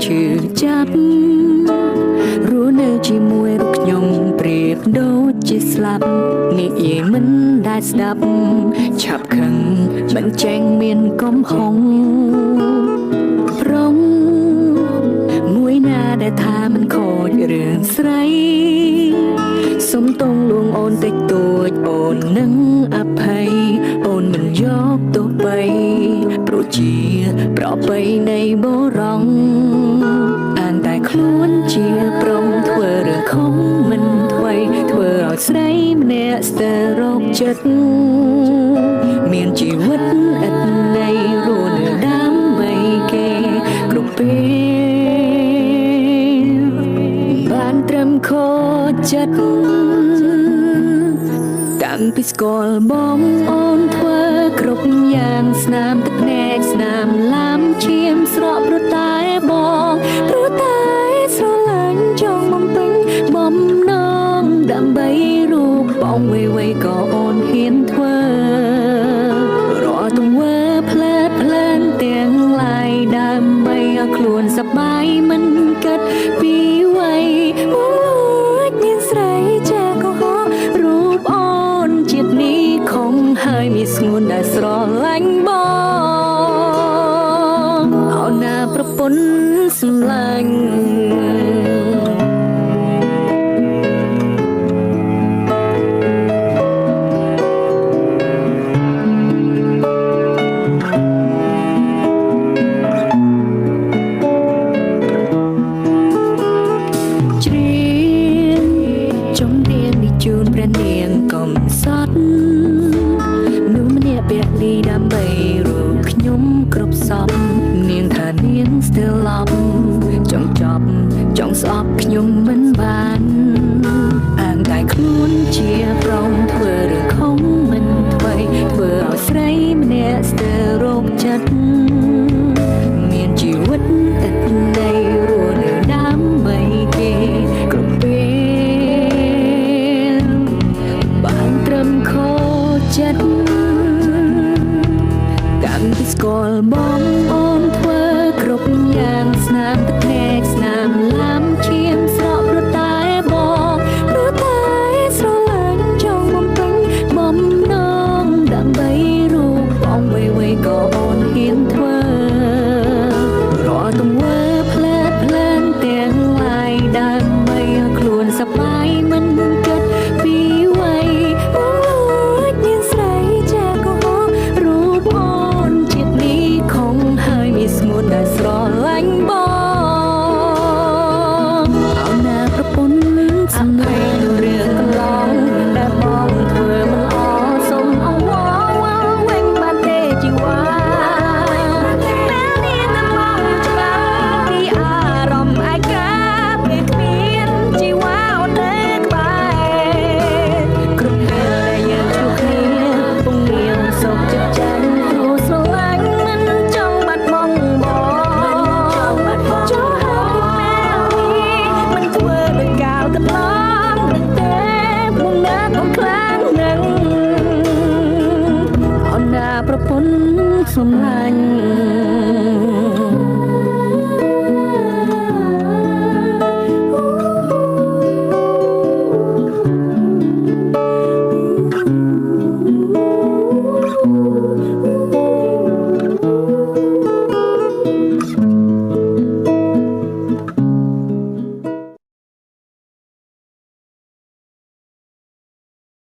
ឈឺចាប់រស់នៅជាមួយរូបខ្ញុំប្រៀបដូចជាស្លាប់និយាយមិនដែលស្ដាប់ឆាប់ខឹងមិនចេញមានកំហុងប្រងមួយណាដែលថាមិនខូចរឿងស្រីសុំតងលួងអូនតិចតួចអូននឹងអភ័យអូនមិនយកទោសបីព្រោះជាប្រពៃនៃបុរងអានតែខ្លួនជាប្រុងធ្វើរឿងខំមិនថ្មីធ្វើឲ្យស្រីម្នាក់ស្ទើររោគចិត្តមានជីវិតឥតន័យរស់នៅដើម្បីគេគ្រប់ពេលបានត្រឹមខូចចិត្តតាំងពីស្គាល់បងអូនធ្វើគ្រប់យ៉ាងស្នាមទឹកភ្នែកស្នាមឡាំឈាមស្រក់ព្រោះតែបងព្រោះតែស្រឡាញ់ចង់បំពេញបំណងដើម្បីរូបបងវ័យក៏អូនហ៊ានធ្វើរាល់ទង្វើផ្លែតផ្លែនទាំងឡាយដើម្បីឲ្យខ្លួនសប្បាយមិនគិតពីវ័យមកលួចមានស្រីចាក៏ហោរូបអូនជាតិនេះខំហើយមានស្ងួនដែលស្រឡាញ់បងអោណាប្រពន្ធសម្លាញ់ជូនព្រះនាងកំសត់មនុស្សម្នាក់ពាក់លីដើម្បីរូបខ្ញុំគ្រប់សពនាងថានាងស្ទើរឡប់ចង់ចប់ចង់ស្អប់ខ្ញុំមិនបានអាងតែខ្លួនជាប្រុងធ្វើរឿងខំមិនថ្មីធ្វើឲ្យស្រីម្នាក់ស្ទើររោគចិត្តមានជីវិតឥតន័យរស់នៅដើម្បីគេគ្រប់ពេលបានត្រឹមខូចចិត្តតាំងពីស្គាល់បងអូនធ្វើគ្រប់យ៉ាងស្នាមទឹកភ្នែកស្នាមឡាំឈាមស្រក់ព្រោះតែបងព្រោះតែស្រឡាញ់ចង់បំពេញបំណងដើម្បីរូបបងវ័យក៏អូនហ៊ានធ្វើរាល់ទង្វើផ្លែតផ្លែនទាំងឡាយដើម្បីឲ្យខ្លួនសប្បាយមិនគិតពីវ័យមកលួចមានស្រីចាក៏ហោរូបអូនជាតិនេះខំហើយមានស្ងួនដែលស្រឡាញ់បងអោណាប្រពន្ធសម្ដីរឿងកន្លងដែលបងធ្វើមិនអសុំអង្វរវិញបានទេជីវ៉ាពេលនេះតែមកច្បាស់ពីអារម្មណ៍ឯកាពេលគ្មានជីវ៉ាអូននៅក្បែរគ្រប់ពេលដែលយើងជួបគ្នាពងនាងសុខចិត្តចាញ់ព្រោះស្រឡាញ់មិនចង់បាត់បង់បងចង់ហើយពីពេលនេះមិនធ្វើដោយកាលកន្លងនឹងទេមុនណាក៏ខ្លាំងនឹងអូនណាប្រពន្ធសម្លាញ់